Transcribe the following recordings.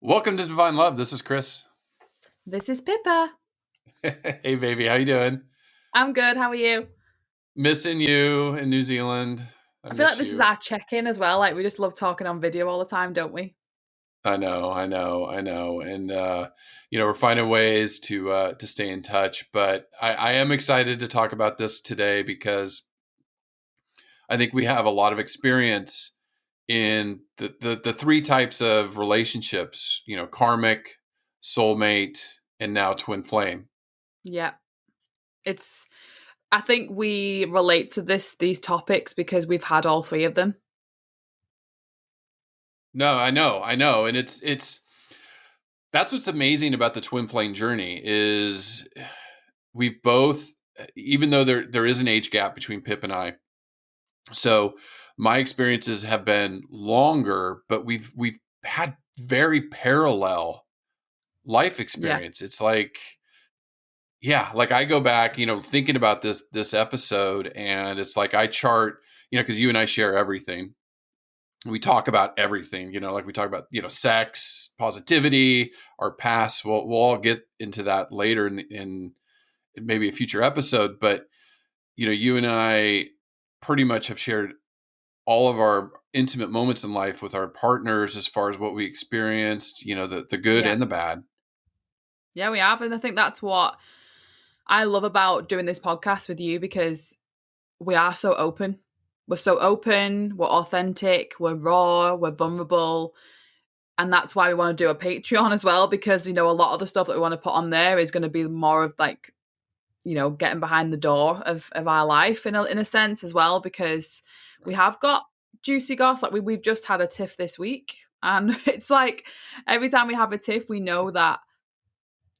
Welcome to Divine Love. This is Chris. This is Pippa. Hey, baby. How you doing? I'm good. How are you? Missing you in New Zealand. I I feel like miss this is you. our check-in as well. Like we just love talking on video all the time, don't we? I know. And, we're finding ways to stay in touch. But I am excited to talk about this today because I think we have a lot of experience in the three types of relationships, karmic, soulmate, and now twin flame. Yeah. I think we relate to these topics because we've had all three of them. No, I know. And it's that's what's amazing about the twin flame journey is we've both, even though there is an age gap between Pip and I. So my experiences have been longer, but we've had very parallel life Yeah. experience. It's like, yeah, like I go back, thinking about this episode, and it's like I chart, because you and I share everything. We talk about everything, like we talk about, sex, positivity, our past. We'll all get into that later in maybe a future episode. But, you and I pretty much have shared all of our intimate moments in life with our partners as far as what we experienced, the good Yeah. and the bad. Yeah, we have. And I think that's what I love about doing this podcast with you because we are so open. We're so open, we're authentic, we're raw, we're vulnerable. And that's why we want to do a Patreon as well, because, a lot of the stuff that we want to put on there is going to be more of like, getting behind the door of our life in a sense as well, because we have got juicy gossip. Like we've just had a tiff this week. And it's like every time we have a tiff, we know that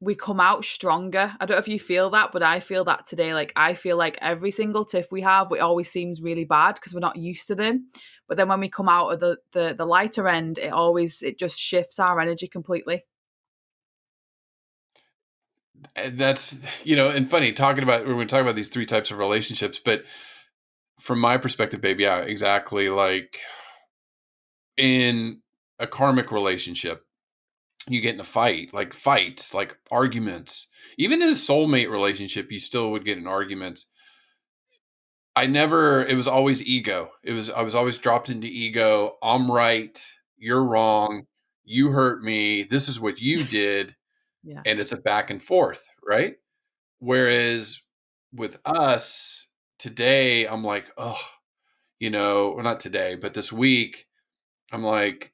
we come out stronger. I don't know if you feel that, but I feel that today. Like I feel like every single tiff we have, it always seems really bad because we're not used to them. But then when we come out of the lighter end, it just shifts our energy completely. And that's, and funny talking about, we're going to talk about these three types of relationships, but from my perspective, baby, yeah, exactly. Like in a karmic relationship, you get in a fight, like fights, like arguments. Even in a soulmate relationship, you still would get in arguments. It was always ego. I was always dropped into ego. I'm right. You're wrong. You hurt me. This is what you did. Yeah. And it's a back and forth, right? Whereas with us today, I'm like, oh, or not today, but this week, I'm like,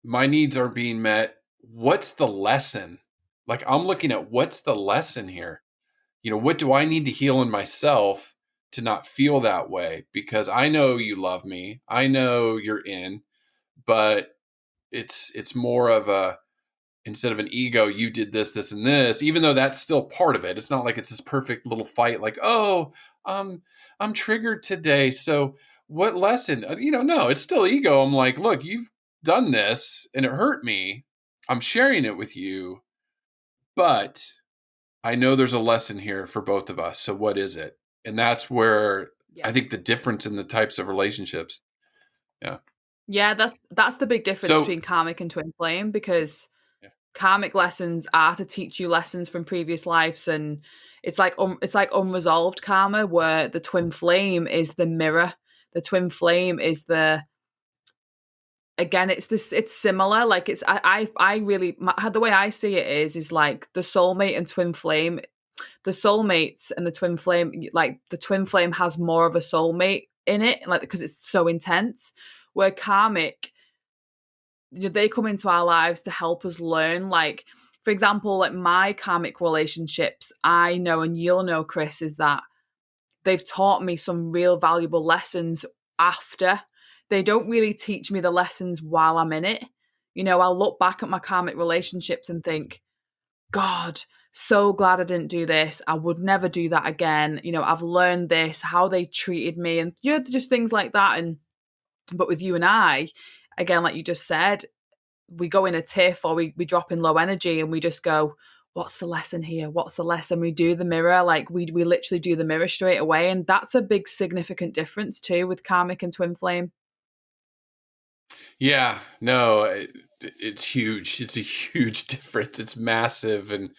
my needs aren't being met. What's the lesson? Like, I'm looking at what's the lesson here? What do I need to heal in myself to not feel that way? Because I know you love me. I know you're in, but it's more of a, instead of an ego, you did this, and this, even though that's still part of it. It's not like it's this perfect little fight, like, oh, I'm triggered today. So what lesson? No, it's still ego. I'm like, look, you've done this and it hurt me. I'm sharing it with you, but I know there's a lesson here for both of us. So what is it? And that's where Yeah. I think the difference in the types of relationships. Yeah. Yeah, that's the big difference So between karmic and twin flame, because yeah. karmic lessons are to teach you lessons from previous lives, and it's like unresolved karma, where the twin flame is the mirror. The twin flame is it's similar. Like I really, the way I see it is like the soulmate and twin flame. The soulmates and the twin flame, like the twin flame has more of a soulmate in it, like because it's so intense. Where karmic, they come into our lives to help us learn. Like, for example, like my karmic relationships, I know, and you'll know, Chris, is that they've taught me some real valuable lessons after. They don't really teach me the lessons while I'm in it. I'll look back at my karmic relationships and think, God, so glad I didn't do this. I would never do that again. I've learned this, how they treated me, and just things like that. But with you and I, again, like you just said, we go in a tiff, or we drop in low energy, and we just go, what's the lesson here? What's the lesson? We do the mirror, like we literally do the mirror straight away. And that's a big significant difference too with karmic and twin flame. Yeah, no. it's huge. It's a huge difference. It's massive. And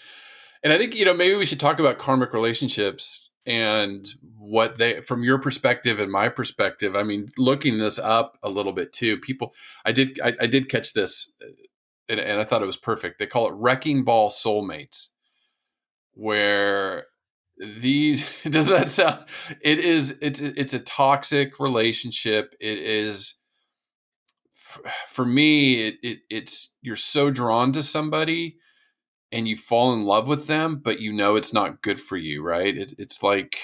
I think, maybe we should talk about karmic relationships and what they, from your perspective and my perspective. I mean, looking this up a little bit too, people, I did catch this, and I thought it was perfect. They call it wrecking ball soulmates, where these, does that sound, it's a toxic relationship. It is, for me, it's, you're so drawn to somebody and you fall in love with them, but it's not good for you, right? It's like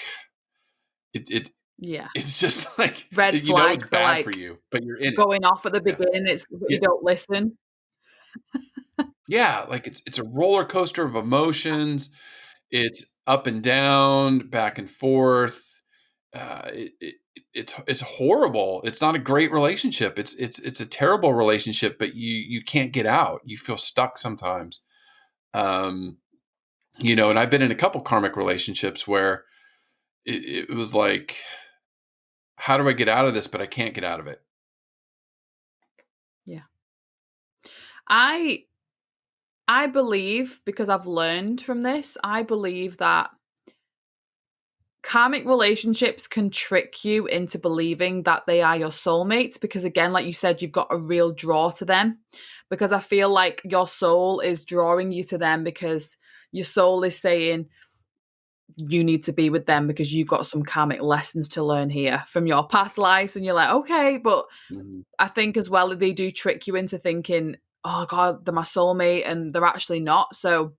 it Yeah. it's just like Red it's flags are bad for like you, but you're in it. going off at the Yeah, beginning. It's yeah, you don't listen. yeah. Like it's a roller coaster of emotions. It's up and down, back and forth. It's horrible. It's not a great relationship. It's a terrible relationship, but you can't get out. You feel stuck sometimes. Um, and I've been in a couple karmic relationships where it was like, how do I get out of this? But I can't get out of it. Yeah. I I believe, because I've learned from this, I believe that karmic relationships can trick you into believing that they are your soulmates because, again, like you said, you've got a real draw to them. Because I feel like your soul is drawing you to them because your soul is saying you need to be with them because you've got some karmic lessons to learn here from your past lives. And you're like, okay, but Mhm. I think as well they do trick you into thinking, oh God, they're my soulmate, and they're actually not. So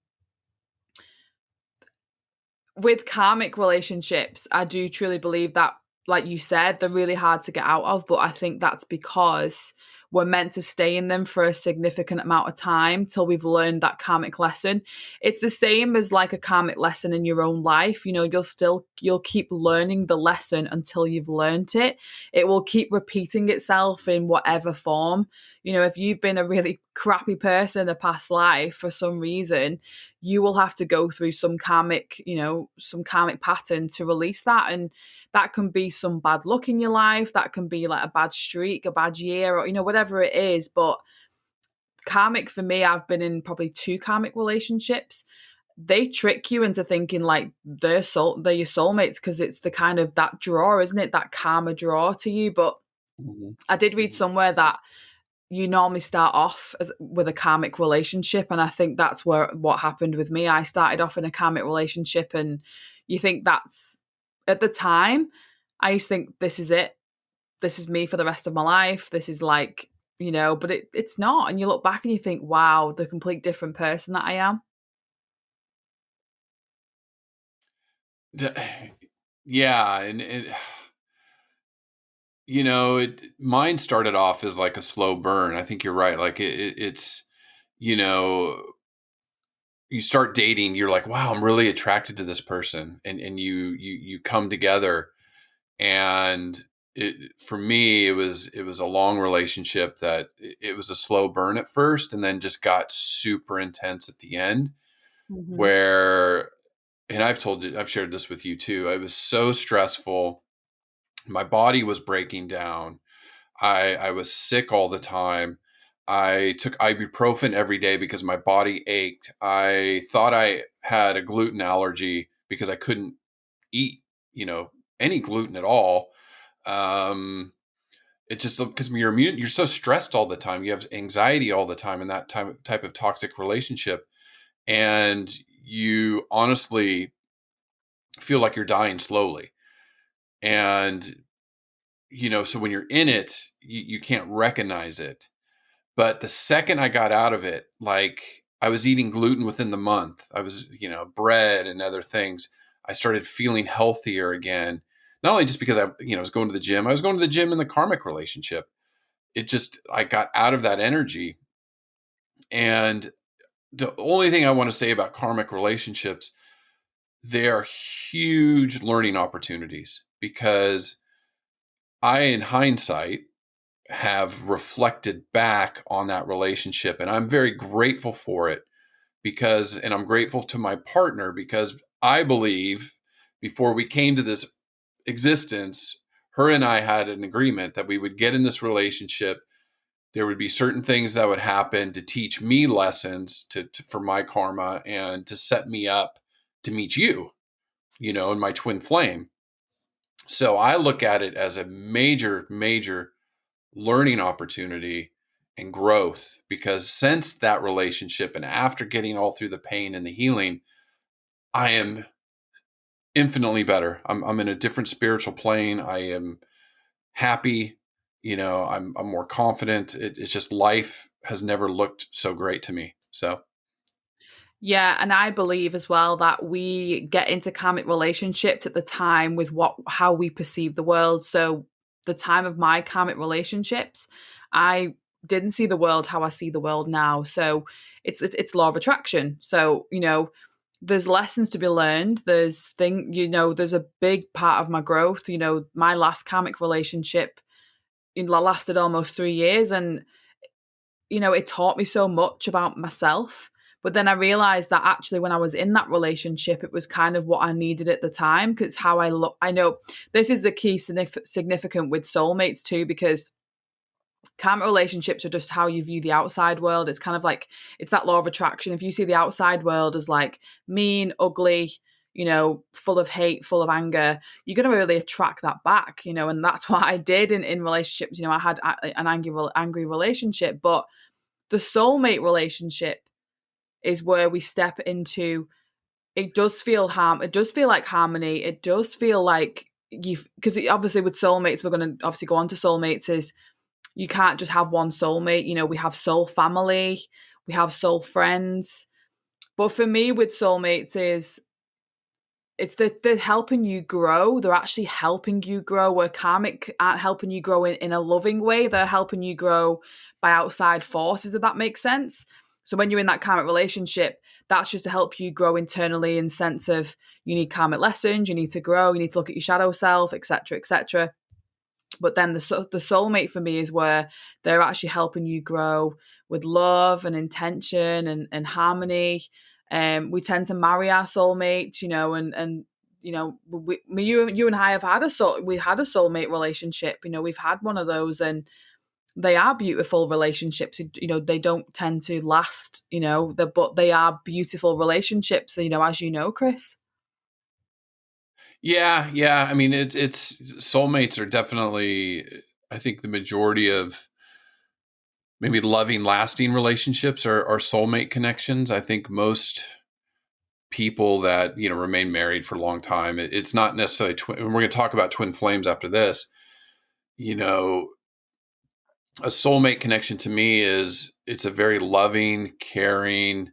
with karmic relationships, I do truly believe that, like you said, they're really hard to get out of. But I think that's because we're meant to stay in them for a significant amount of time till we've learned that karmic lesson. It's the same as like a karmic lesson in your own life. You'll keep learning the lesson until you've learned it. It will keep repeating itself in whatever form. If you've been a really crappy person in a past life for some reason, you will have to go through some karmic pattern to release that. And that can be some bad luck in your life. That can be like a bad streak, a bad year, or, whatever it is. But karmic for me, I've been in probably two karmic relationships. They trick you into thinking like they're your soulmates because it's the kind of that draw, isn't it? That karma draw to you. But Mhm. I did read Mhm. somewhere that you normally start off with a karmic relationship, and I think that's what happened with me. I started off in a karmic relationship, and you think that's, at the time, I used to think, this is it, this is me for the rest of my life, this is like, but it's not. And you look back and you think, wow, the complete different person that I am. The- Yeah, and mine started off as like a slow burn. I think you're right. Like it's, you know, you start dating, you're like, wow, I'm really attracted to this person, and you come together, and for me, it was a long relationship that it was a slow burn at first, and then just got super intense at the end, Hmm. where, and I've shared this with you too. It was so stressful. My body was breaking down. I was sick all the time. I took ibuprofen every day because my body ached. I thought I had a gluten allergy because I couldn't eat, you know, any gluten at all. Um, it just because you're so stressed all the time. You have anxiety all the time in that type of toxic relationship, and you honestly feel like you're dying slowly. And so when you're in it, you can't recognize it. But the second I got out of it, like I was eating gluten within the month, I was, bread and other things. I started feeling healthier again. Not only just because I was going to the gym, I was going to the gym in the karmic relationship. I got out of that energy. And the only thing I want to say about karmic relationships, they are huge learning opportunities because in hindsight, have reflected back on that relationship. And I'm very grateful for it and I'm grateful to my partner because I believe before we came to this existence, her and I had an agreement that we would get in this relationship There would be certain things that would happen to teach me lessons for my karma and to set me up to meet you, in my twin flame. So I look at it as a major, major learning opportunity and growth, because since that relationship and after getting all through the pain and the healing, I am infinitely better. I'm in a different spiritual plane. I am happy. I'm more confident. It's just life has never looked so great to me. So Yeah, and I believe as well that we get into karmic relationships at the time with how we perceive the world. So the time of my karmic relationships, I didn't see the world how I see the world now. So it's law of attraction. So, there's lessons to be learned. There's a big part of my growth. My last karmic relationship lasted almost 3 years, and it taught me so much about myself. But then I realized that actually, when I was in that relationship, it was kind of what I needed at the time, because how I look. I know this is the key significant with soulmates too, because karmic relationships are just how you view the outside world. It's kind of like, it's that law of attraction. If you see the outside world as like mean, ugly, full of hate, full of anger, you're going to really attract that back, and that's what I did in relationships. I had an angry relationship, but the soulmate relationship is where we step into, it does feel it does feel like harmony. It does feel like because obviously with soulmates, we're going to obviously go on to soulmates, is you can't just have one soulmate. We have soul family, we have soul friends. But for me with soulmates is, it's that they're helping you grow. They're actually helping you grow, where karmic aren't helping you grow in a loving way. They're helping you grow by outside forces, if that makes sense. So when you're in that karmic relationship, that's just to help you grow internally, in sense of, you need karmic lessons, you need to grow, you need to look at your shadow self, etc., etc. But then the soulmate for me is where they're actually helping you grow with love and intention and harmony. We tend to marry our soulmates, and you and I have had we had a soulmate relationship. We've had one of those, and they are beautiful relationships. They don't tend to last. But they are beautiful relationships. As you know, Chris. yeah, yeah. I mean, it's soulmates are definitely, I think the majority of maybe loving, lasting relationships are soulmate connections. I think most people that remain married for a long time, it's not necessarily twin. We're going to talk about twin flames after this. You know, a soulmate connection to me is, it's a very loving, caring,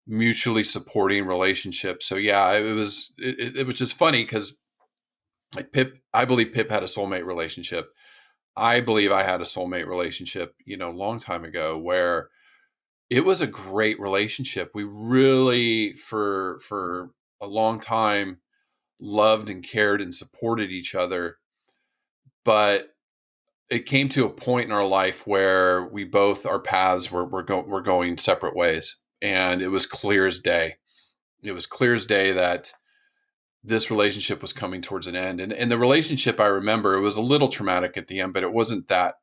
mutually supporting relationship. So yeah, it was just funny because, like, I believe Pip had a soulmate relationship. I believe I had a soulmate relationship, a long time ago, where it was a great relationship. We really, for a long time, loved and cared and supported each other. But it came to a point in our life where we both, our paths were going separate ways, and it was clear as day. It was clear as day that this relationship was coming towards an end. And the relationship, I remember, it was a little traumatic at the end, but it wasn't that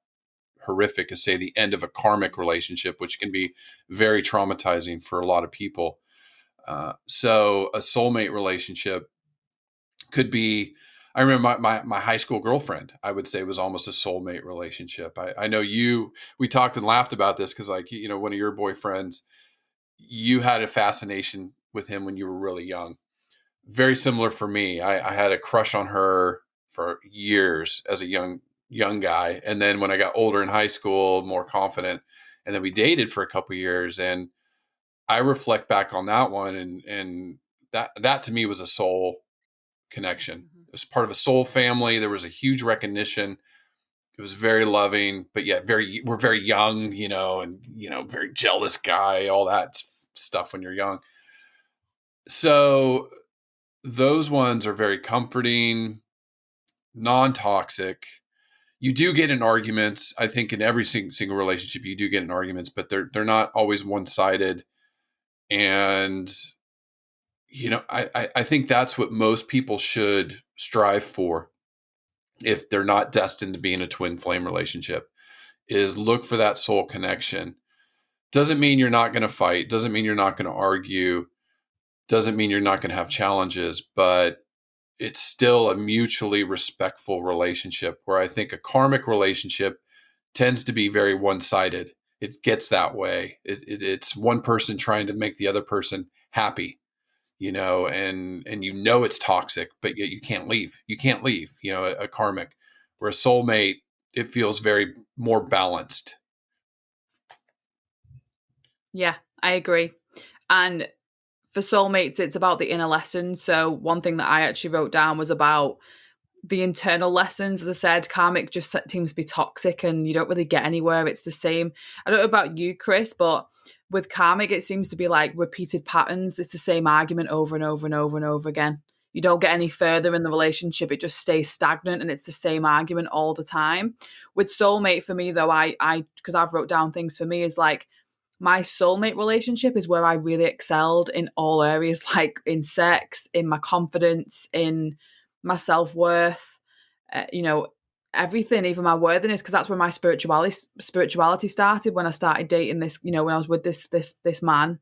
horrific as, say, the end of a karmic relationship, which can be very traumatizing for a lot of people. So a soulmate relationship could be, I remember my high school girlfriend, I would say, was almost a soulmate relationship. I know we talked and laughed about this because, like, one of your boyfriends, you had a fascination with him when you were really young. Very similar for me. I had a crush on her for years as a young guy. And then when I got older in high school, more confident, and then we dated for a couple of years. And I reflect back on that one, and that to me was a soul connection. Mm-hmm. It was part of a soul family. There was a huge recognition. It was very loving, but yet we're very young, and very jealous guy, all that stuff when you're young. So those ones are very comforting, non-toxic. You do get in arguments. I think in every single relationship, you do get in arguments, but they're not always one-sided. And I think that's what most people should strive for if they're not destined to be in a twin flame relationship, is look for that soul connection. Doesn't mean you're not going to fight. Doesn't mean you're not going to argue. Doesn't mean you're not going to have challenges, but it's still a mutually respectful relationship, where I think a karmic relationship tends to be very one-sided. It gets that way. It's one person trying to make the other person happy, and it's toxic, but yet you can't leave. You can't leave. A karmic, where a soulmate, it feels very more balanced. Yeah, I agree. And for soulmates, it's about the inner lessons. So one thing that I actually wrote down was about the internal lessons. As I said, karmic just seems to be toxic and you don't really get anywhere. It's the same. I don't know about you, Chris, but with karmic, it seems to be like repeated patterns. It's the same argument over and over and over and over again. You don't get any further in the relationship. It just stays stagnant and it's the same argument all the time. With soulmate, for me though, because I've wrote down things for me, is like my soulmate relationship is where I really excelled in all areas, like in sex, in my confidence, in my self-worth, everything, even my worthiness, because that's where my spirituality started, when I started dating this, when I was with this man.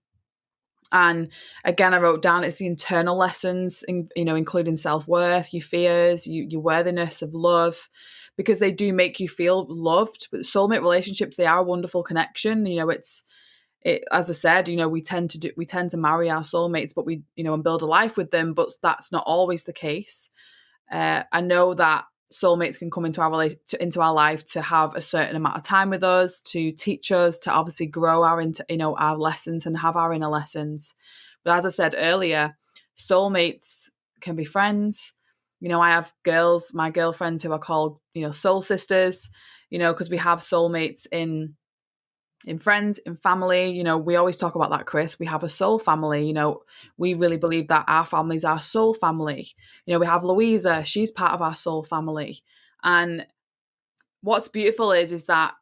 And again, I wrote down, it's the internal lessons, including self-worth, your fears, your worthiness of love, because they do make you feel loved. But soulmate relationships, they are a wonderful connection. As I said, we tend to marry our soulmates, but we, and build a life with them, but that's not always the case. I know that soulmates can come into our life to have a certain amount of time with us, to teach us, to obviously grow our lessons and have our inner lessons. But as I said earlier, soulmates can be friends. I have my girlfriends who are called, soul sisters, because we have soulmates in friends, in family. We always talk about that, Chris. We have a soul family. We really believe that our family is our soul family. We have Louisa, she's part of our soul family. And what's beautiful is that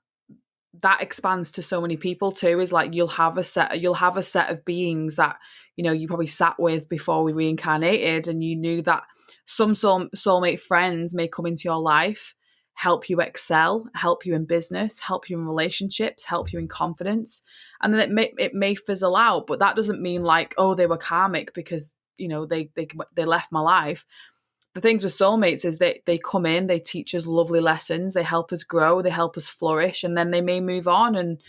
expands to so many people too. Is like you'll have a set of beings that you probably sat with before we reincarnated, and you knew that some soulmate friends may come into your life, help you excel, help you in business, help you in relationships, help you in confidence, and then it may fizzle out. But that doesn't mean like, oh, they were karmic because they left my life. The things with soulmates is they come in, they teach us lovely lessons, they help us grow, they help us flourish, and then they may move on. And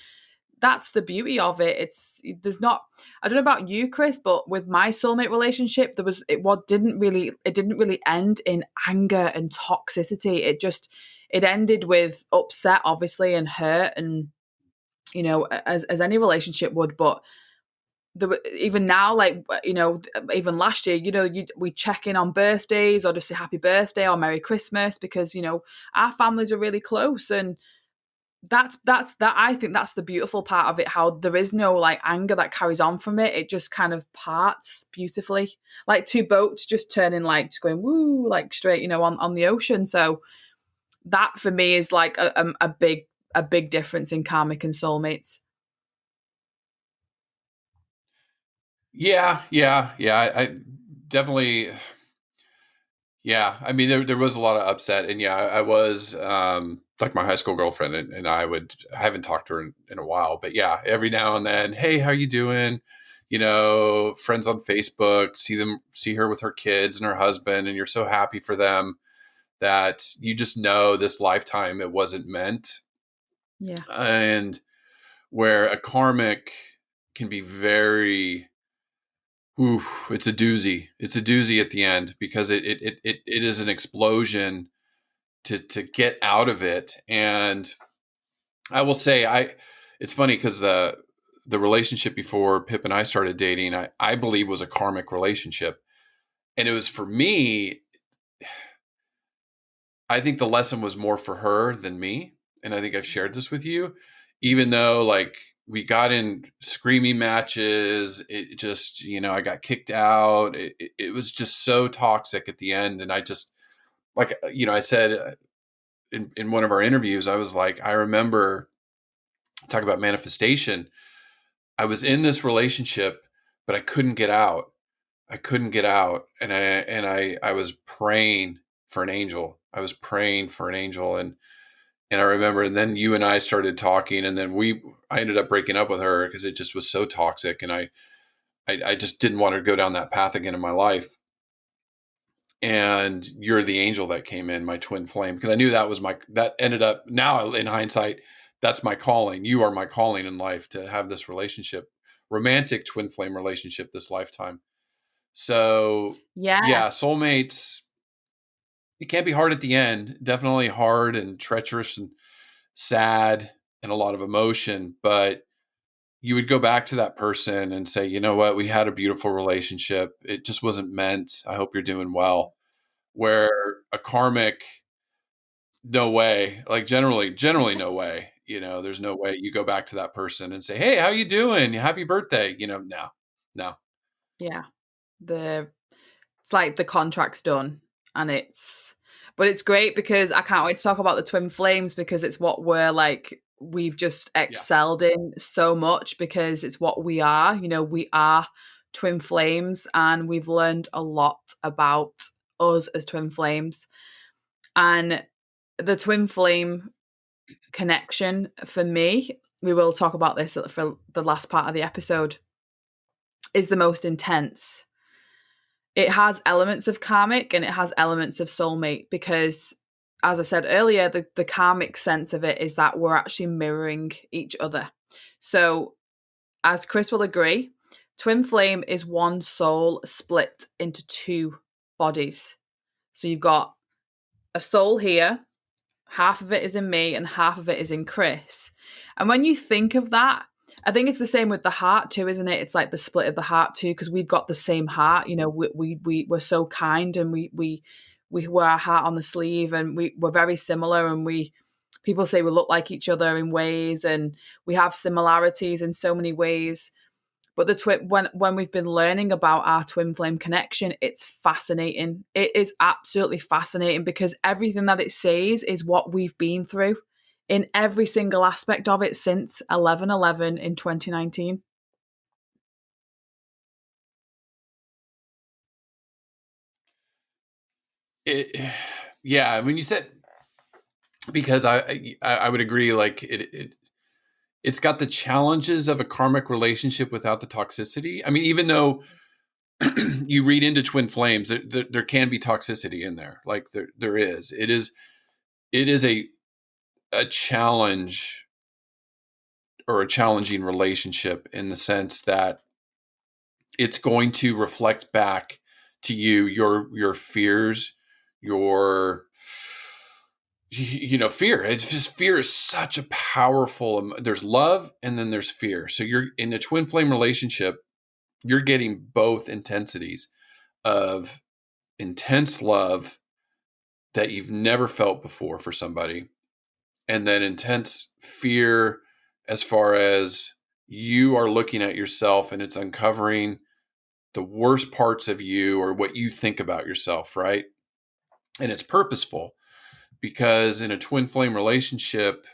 that's the beauty of it. There's not, I don't know about you, Chris, but with my soulmate relationship, it didn't really end in anger and toxicity. It ended with upset, obviously, and hurt, and as any relationship would. But even now, like, even last year, we check in on birthdays or just say happy birthday or Merry Christmas, because our families are really close. And I think that's the beautiful part of it, how there is no like anger that carries on from it. It just kind of parts beautifully, like two boats just turning, like just going woo, like straight, on the ocean. So that for me is like a big difference in karmic and soulmates. Yeah. I definitely. Yeah, I mean, there was a lot of upset, and yeah, I was like my high school girlfriend, and I haven't talked to her in a while, but yeah, every now and then, hey, how you doing? Friends on Facebook, see her with her kids and her husband, and you're so happy for them that you just know this lifetime it wasn't meant. Yeah. And where a karmic can be very, oof, it's a doozy. It's a doozy at the end, because it is an explosion to get out of it. And I will say, it's funny because the relationship before Pip and I started dating, I believe was a karmic relationship. And it was, for me, I think the lesson was more for her than me. And I think I've shared this with you, even though like we got in screaming matches, it just, I got kicked out. It was just so toxic at the end. And I just, like, I said in one of our interviews, I was like, I remember, talk about manifestation. I was in this relationship, but I couldn't get out. I couldn't get out. And I was praying for an angel. I was praying for an angel. And And I remember, and then you and I started talking, and then I ended up breaking up with her because it just was so toxic, and I just didn't want to go down that path again in my life. And you're the angel that came in, my twin flame, because I knew that ended up, now in hindsight, that's my calling. You are my calling in life, to have this relationship, romantic twin flame relationship, this lifetime. So Yeah. yeah, soulmates, it can be hard at the end, definitely hard and treacherous and sad and a lot of emotion, but you would go back to that person and say, you know what, we had a beautiful relationship. It just wasn't meant. I hope you're doing well. Where a karmic, no way, like generally no way. There's no way you go back to that person and say, hey, how you doing? Happy birthday. No, no. Yeah. The It's like the contract's done, and it's great because I can't wait to talk about the twin flames, because it's what we've just Yeah. excelled in so much, because it's what we are. We are twin flames, and we've learned a lot about us as twin flames. And the twin flame connection for me, we will talk about this for the last part of the episode, is the most intense. It has elements of karmic and it has elements of soulmate, because, as I said earlier, the karmic sense of it is that we're actually mirroring each other. So, as Chris will agree, twin flame is one soul split into two bodies. So you've got a soul here, half of it is in me and half of it is in Chris. And when you think of that, I think it's the same with the heart too, isn't it? It's like the split of the heart too, because we've got the same heart. We're so kind, and we wear our heart on the sleeve, and we're very similar, and people say we look like each other in ways, and we have similarities in so many ways. But the twin, when we've been learning about our twin flame connection, it's fascinating. It is absolutely fascinating, because everything that it says is what we've been through in every single aspect of it since 11/11 in 2019. It, yeah, when you said, because I would agree, like it's got the challenges of a karmic relationship without the toxicity. I mean, even though you read into twin flames, there can be toxicity in there. Like there is. It is a challenge, or a challenging relationship, in the sense that it's going to reflect back to you your fears, your fear. It's just, fear is such a powerful, there's love and then there's fear. So you're in a twin flame relationship, you're getting both intensities of intense love that you've never felt before for somebody, and then intense fear, as far as you are looking at yourself and it's uncovering the worst parts of you, or what you think about yourself, right? And it's purposeful, because in a twin flame relationship,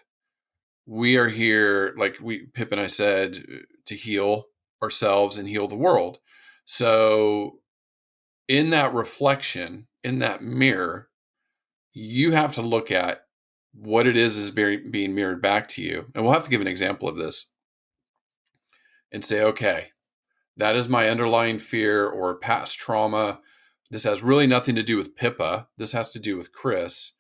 we are here, like Pip and I said, to heal ourselves and heal the world. So in that reflection, in that mirror, you have to look at what it is being mirrored back to you. And we'll have to give an example of this and say, okay, that is my underlying fear or past trauma. This has really nothing to do with Pippa. This has to do with Chris.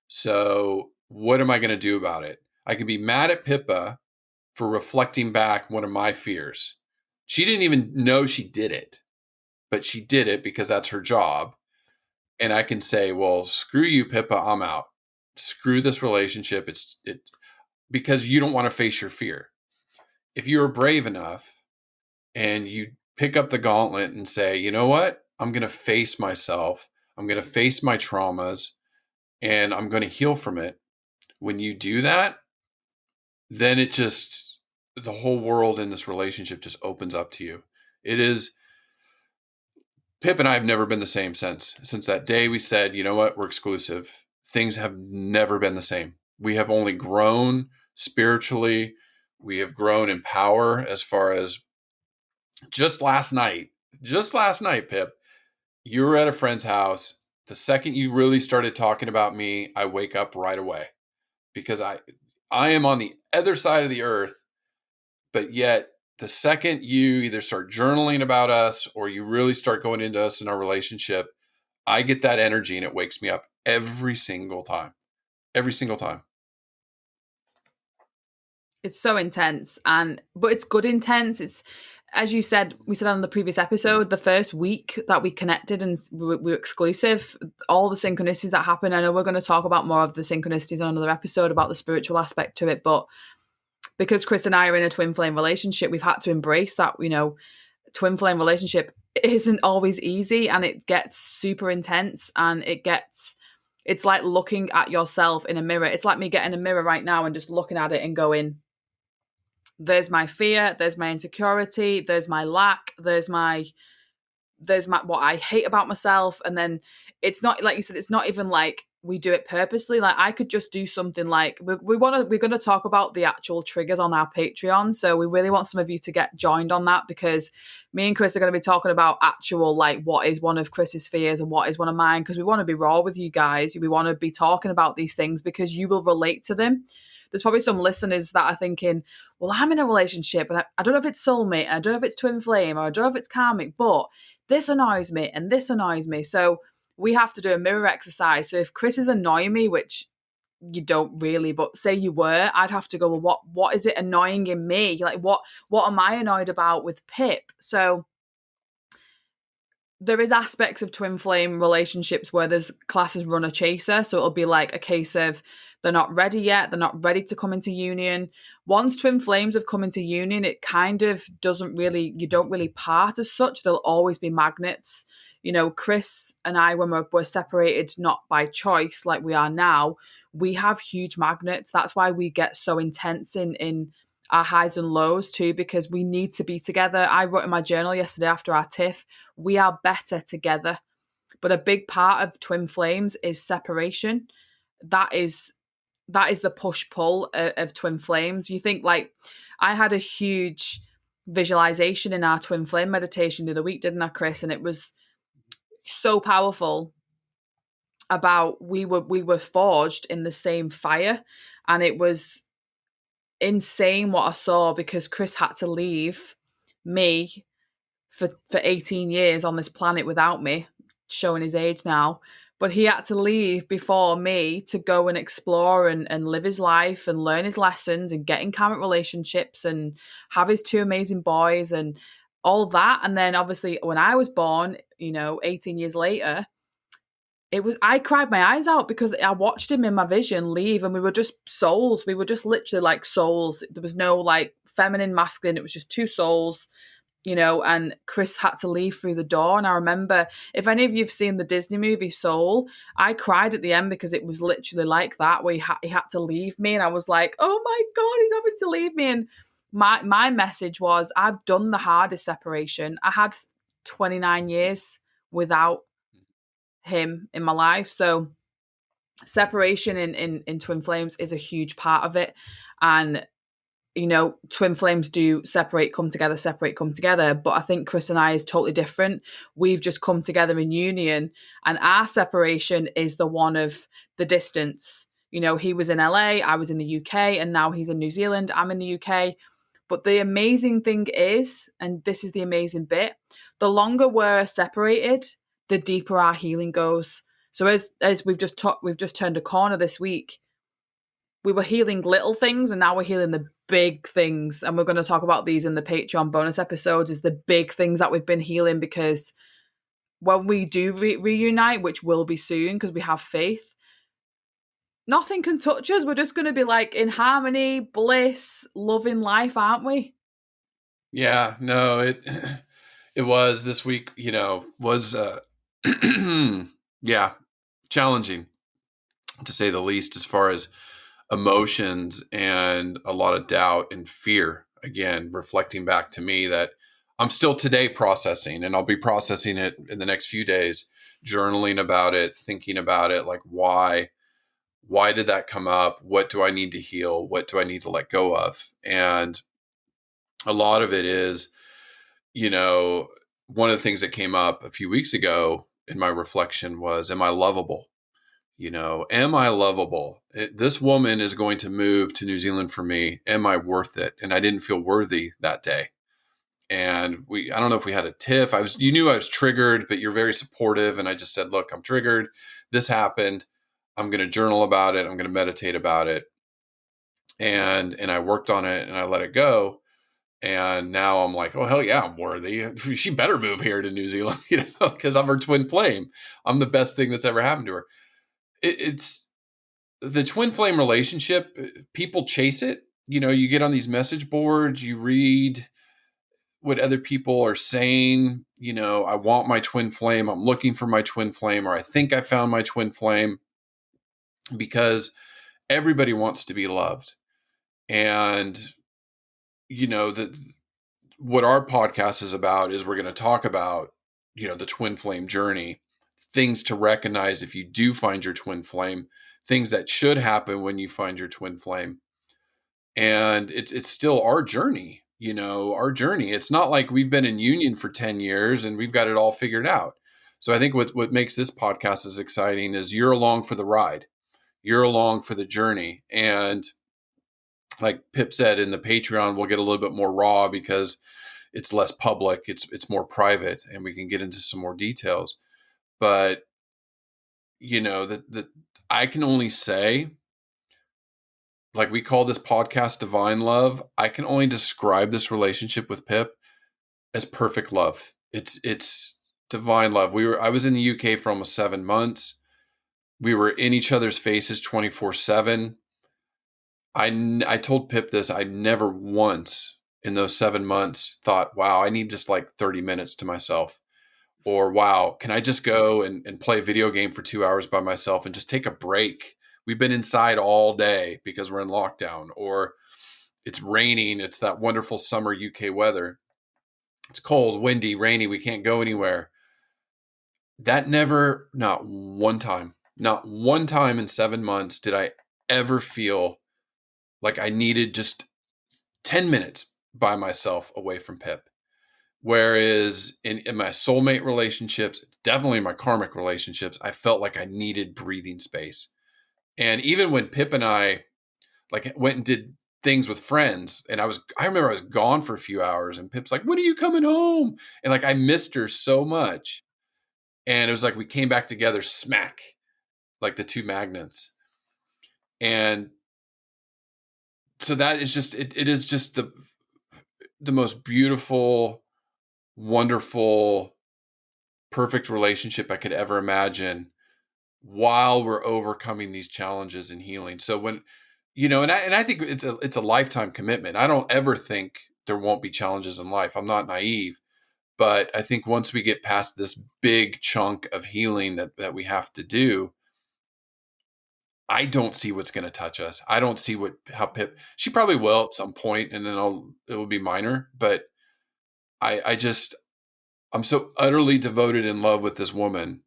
So what am I going to do about it? I can be mad at Pippa for reflecting back one of my fears. She didn't even know she did it, but she did it because that's her job. And I can say, well, screw you, Pippa, I'm out. Screw this relationship. Because you don't want to face your fear. If you're brave enough and you pick up the gauntlet and say, you know what? I'm going to face myself. I'm going to face my traumas, and I'm going to heal from it. When you do that, then the whole world in this relationship just opens up to you. It is, Pip and I have never been the same since that day we said, you know what, we're exclusive. Things have never been the same. We have only grown spiritually. We have grown in power, as far as just last night, Pip, you were at a friend's house. The second you really started talking about me, I wake up right away. because I am on the other side of the earth, but yet the second you either start journaling about us or you really start going into us in our relationship, I get that energy and it wakes me up every single time. Every single time. It's so intense, but it's good intense. It's, as you said, we said on the previous episode, the first week that we connected and we were exclusive, all the synchronicities that happen. I know we're going to talk about more of the synchronicities on another episode about the spiritual aspect to it, but because Chris and I are in a twin flame relationship, we've had to embrace that, twin flame relationship isn't always easy, and it gets super intense, and it's like looking at yourself in a mirror. It's like me getting a mirror right now and just looking at it and going, there's my fear, there's my insecurity, there's my lack, there's my what I hate about myself. And then it's not, like you said, it's not even like we do it purposely. Like I could just do something like we're going to talk about the actual triggers on our Patreon. So we really want some of you to get joined on that, because me and Chris are going to be talking about actual, like, what is one of Chris's fears and what is one of mine, because we want to be raw with you guys. We want to be talking about these things because you will relate to them. There's probably some listeners that are thinking, well, I'm in a relationship and I don't know if it's soulmate, and I don't know if it's twin flame, or I don't know if it's karmic, but this annoys me and this annoys me. So we have to do a mirror exercise. So if Chris is annoying me, which you don't really, but say you were, I'd have to go, well, what is it annoying in me? Like, what am I annoyed about with Pip? So there is aspects of twin flame relationships where there's classes run a chaser. So it'll be like a case of they're not ready yet. They're not ready to come into union. Once twin flames have come into union, it kind of you don't really part as such. There'll always be magnets. Chris and I, when we're separated, not by choice like we are now, we have huge magnets. That's why we get so intense in our highs and lows too, because we need to be together. I wrote in my journal yesterday after our tiff, we are better together. But a big part of twin flames is separation. That is the push-pull of twin flames. You think, like, I had a huge visualization in our twin flame meditation the other week, didn't I, Chris? And it was so powerful about we were forged in the same fire, and it was insane what I saw, because Chris had to leave me for 18 years on this planet without me, showing his age now. But he had to leave before me to go and explore and live his life and learn his lessons and get in karmic relationships and have his 2 amazing boys and all that. And then obviously when I was born, 18 years later, I cried my eyes out because I watched him in my vision leave, and we were just souls. We were just literally like souls. There was no like feminine, masculine. It was just 2 souls, and Chris had to leave through the door. And I remember, if any of you have seen the Disney movie Soul, I cried at the end because it was literally like that, where he had to leave me. And I was like, oh my God, he's having to leave me. And my message was, I've done the hardest separation. I had 29 years without him in my life. So separation in twin flames is a huge part of it. And twin flames do separate, come together. But I think Chris and I is totally different. We've just come together in union, and our separation is the one of the distance. He was in LA, I was in the UK, and now he's in New Zealand, I'm in the UK. But the amazing thing is, and this is the amazing bit, the longer we're separated, the deeper our healing goes. So as we've just turned a corner this week, we were healing little things, and now we're healing the big things. And we're going to talk about these in the Patreon bonus episodes, is the big things that we've been healing, because when we do reunite, which will be soon because we have faith, nothing can touch us. We're just going to be like in harmony, bliss, loving life, aren't we? Yeah, no, it was this week, was yeah, challenging to say the least, as far as emotions and a lot of doubt and fear. Again, reflecting back to me that I'm still today processing, and I'll be processing it in the next few days, journaling about it, thinking about it, like why did that come up? What do I need to heal? What do I need to let go of? And a lot of it is, one of the things that came up a few weeks ago in my reflection was, am I lovable? Am I lovable? This woman is going to move to New Zealand for me. Am I worth it? And I didn't feel worthy that day. And I don't know if we had a tiff. You knew I was triggered, but you're very supportive. And I just said, look, I'm triggered. This happened. I'm going to journal about it. I'm going to meditate about it. And I worked on it and I let it go. And now I'm like, oh, hell yeah, I'm worthy. She better move here to New Zealand, because I'm her twin flame. I'm the best thing that's ever happened to her. It's the twin flame relationship. People chase it. You get on these message boards, you read what other people are saying. I want my twin flame. I'm looking for my twin flame, or I think I found my twin flame, because everybody wants to be loved. And, what our podcast is about is we're going to talk about, the twin flame journey, things to recognize if you do find your twin flame, things that should happen when you find your twin flame. And it's still our journey, our journey. It's not like we've been in union for 10 years and we've got it all figured out. So I think what makes this podcast as exciting is you're along for the ride. You're along for the journey. And like Pip said, in the Patreon, we'll get a little bit more raw because it's less public. It's more private, and we can get into some more details. But that I can only say, like, we call this podcast Divine Love. I can only describe this relationship with Pip as perfect love. It's divine love. I was in the UK for almost 7 months. We were in each other's faces 24/7. I told Pip this. I never once in those 7 months thought, wow, I need just like 30 minutes to myself. Or, wow, can I just go and play a video game for 2 hours by myself and just take a break? We've been inside all day because we're in lockdown. Or it's raining. It's that wonderful summer UK weather. It's cold, windy, rainy. We can't go anywhere. That never, not one time in 7 months did I ever feel like I needed just 10 minutes by myself away from Pip. Whereas in my soulmate relationships, definitely my karmic relationships, I felt like I needed breathing space. And even when Pip and I like went and did things with friends, and I remember I was gone for a few hours, and Pip's like, when are you coming home? And like, I missed her so much. And it was like we came back together, smack, like the two magnets. And so that is just, it is just the most beautiful, wonderful, perfect relationship I could ever imagine while we're overcoming these challenges and healing. So when, and I think it's a lifetime commitment. I don't ever think there won't be challenges in life. I'm not naive, but I think once we get past this big chunk of healing that we have to do, I don't see what's going to touch us. I don't see how Pip, she probably will at some point, and then it will be minor, but I'm so utterly devoted in love with this woman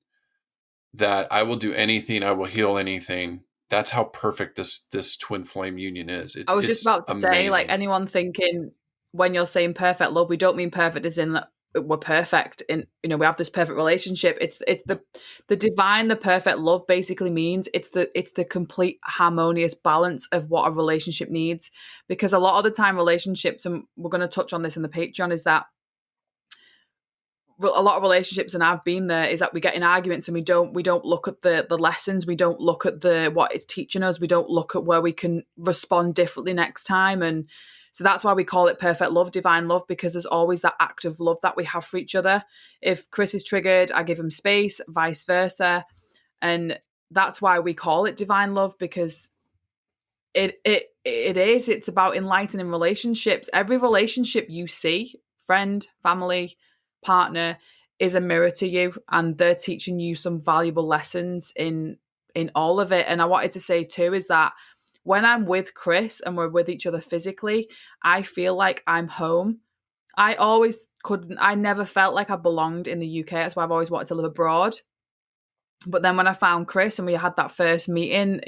that I will do anything. I will heal anything. That's how perfect this twin flame union is. I was just about to say, like, anyone thinking when you're saying perfect love, we don't mean perfect as in that we're perfect in, we have this perfect relationship. It's the divine, the perfect love basically means it's the complete harmonious balance of what a relationship needs. Because a lot of the time relationships, and we're going to touch on this in the Patreon, is that a lot of relationships, and I've been there, is that we get in arguments and we don't look at the lessons, we don't look at what it's teaching us, we don't look at where we can respond differently next time. And so that's why we call it perfect love, divine love, because there's always that act of love that we have for each other. If Chris is triggered, I give him space, vice versa. And that's why we call it divine love, because it's about enlightening relationships. Every relationship you see, friend, family, partner, is a mirror to you, and they're teaching you some valuable lessons in all of it. And I wanted to say too is that when I'm with Chris and we're with each other physically, I feel like I'm home. I never felt like I belonged in the UK. That's why I've always wanted to live abroad. But then when I found Chris and we had that first meeting,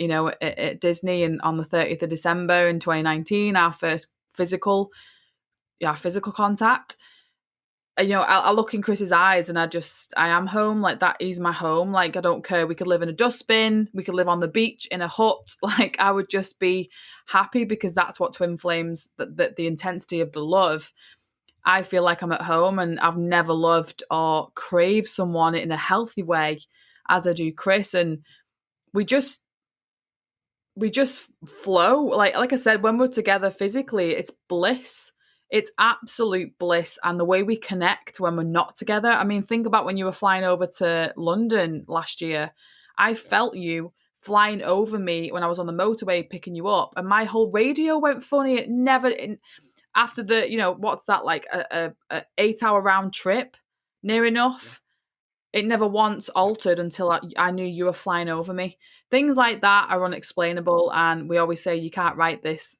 at Disney, and on the 30th of December in 2019, our first physical contact, I look in Chris's eyes and I am home. Like, that is my home. Like, I don't care. We could live in a dustbin. We could live on the beach in a hut. Like, I would just be happy because that's what twin flames, that the intensity of the love. I feel like I'm at home, and I've never loved or craved someone in a healthy way as I do Chris. And we just flow. Like I said, when we're together physically, it's bliss. It's absolute bliss. And the way we connect when we're not together. I mean, think about when you were flying over to London last year. I felt you flying over me when I was on the motorway picking you up, and my whole radio went funny. It never after the, what's that, like a 8-hour round trip, near enough. It never once altered until I knew you were flying over me. Things like that are unexplainable, and we always say you can't write this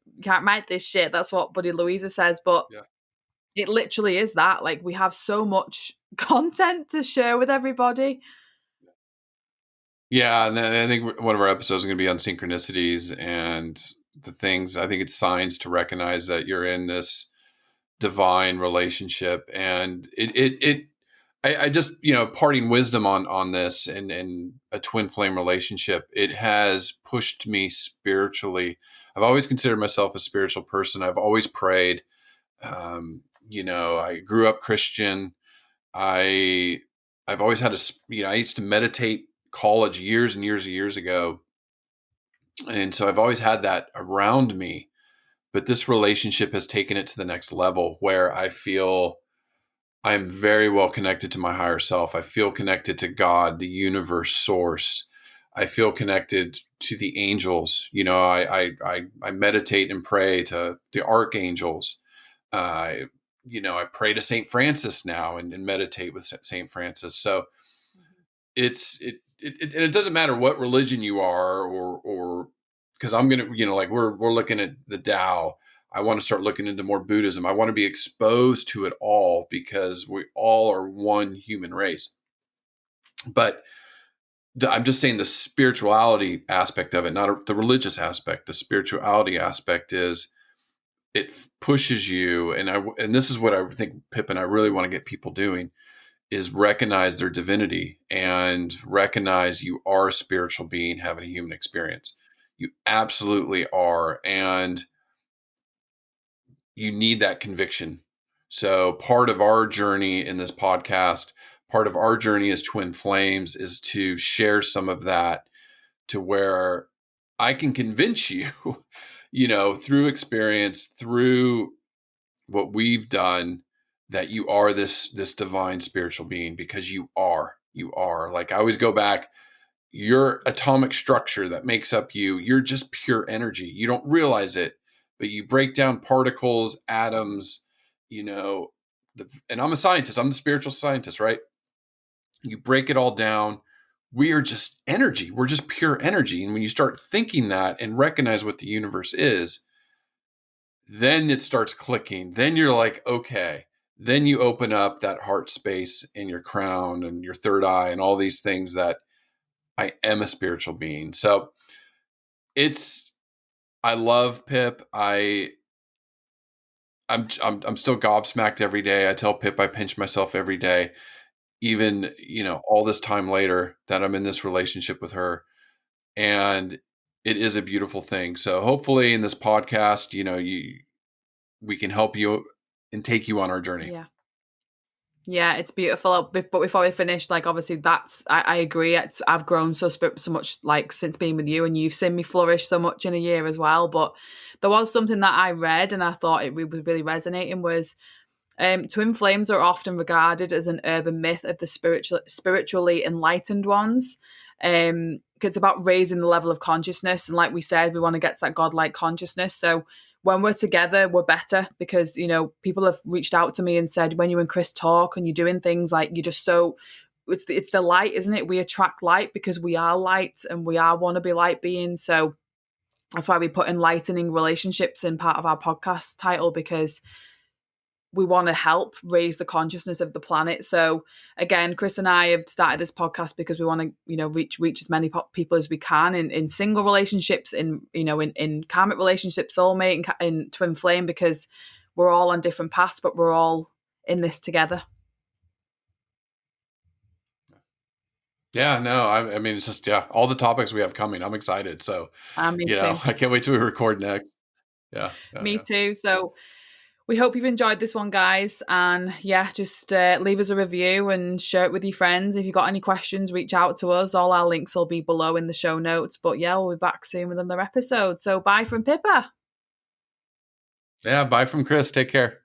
shit. That's what Buddy Louisa says, but Yeah. it literally is that. Like, we have so much content to share with everybody. Yeah, and I think one of our episodes is going to be on synchronicities and the things. I think it's signs to recognize that you're in this divine relationship, and I just, parting wisdom on this and a twin flame relationship. It has pushed me spiritually. I've always considered myself a spiritual person. I've always prayed. I grew up Christian. I've always had I used to meditate college years and years and years ago. And so I've always had that around me, but this relationship has taken it to the next level where I feel I'm very well connected to my higher self. I feel connected to God, the universe source. I feel connected to the angels. I meditate and pray to the archangels. I pray to Saint Francis now and meditate with Saint Francis. So it doesn't matter what religion you are, or because I'm gonna, like we're looking at the Tao. I want to start looking into more Buddhism. I want to be exposed to it all because we all are one human race. But I'm just saying the spirituality aspect of it, not the religious aspect. The spirituality aspect is it pushes you, and this is what I think Pip and I really want to get people doing, is recognize their divinity and recognize you are a spiritual being having a human experience. You absolutely are. And you need that conviction. So part of our journey in this podcast, part of our journey as twin flames, is to share some of that to where I can convince you, through experience, through what we've done, that you are this divine spiritual being, because you are. Like, I always go back, your atomic structure that makes up you're just pure energy. You don't realize it, but you break down particles, atoms, and I'm a scientist. I'm the spiritual scientist, right? You break it all down. We are just energy. We're just pure energy. And when you start thinking that and recognize what the universe is, then it starts clicking. Then you're like, okay. Then you open up that heart space in your crown and your third eye and all these things that I am a spiritual being. So I love Pip. I'm still gobsmacked every day. I tell Pip I pinch myself every day, even, all this time later, that I'm in this relationship with her. And it is a beautiful thing. So hopefully in this podcast, we can help you and take you on our journey. Yeah, it's beautiful. But before we finish, like, obviously I agree. I've grown so much, like, since being with you, and you've seen me flourish so much in a year as well. But there was something that I read and I thought it was really resonating, was twin flames are often regarded as an urban myth of the spiritually enlightened ones. It's about raising the level of consciousness. And like we said, we want to get to that godlike consciousness. So when we're together, we're better, because, people have reached out to me and said, when you and Chris talk and you're doing things, like, you're just so, it's the light, isn't it? We attract light because we are light and we are want to be light beings. So that's why we put enlightening relationships in part of our podcast title, because we want to help raise the consciousness of the planet. So again, Chris and I have started this podcast because we want to, reach as many people as we can in single relationships, in karmic relationships, soulmate, and twin flame, because we're all on different paths, but we're all in this together. Yeah, no, I mean, it's just, yeah, all the topics we have coming. I'm excited. So, Me too. I can't wait till we record next. Yeah, yeah, Me yeah. too. So we hope you've enjoyed this one, guys. And yeah, just leave us a review and share it with your friends. If you've got any questions, reach out to us. All our links will be below in the show notes. But yeah, we'll be back soon with another episode. So bye from Pippa. Yeah, bye from Chris. Take care.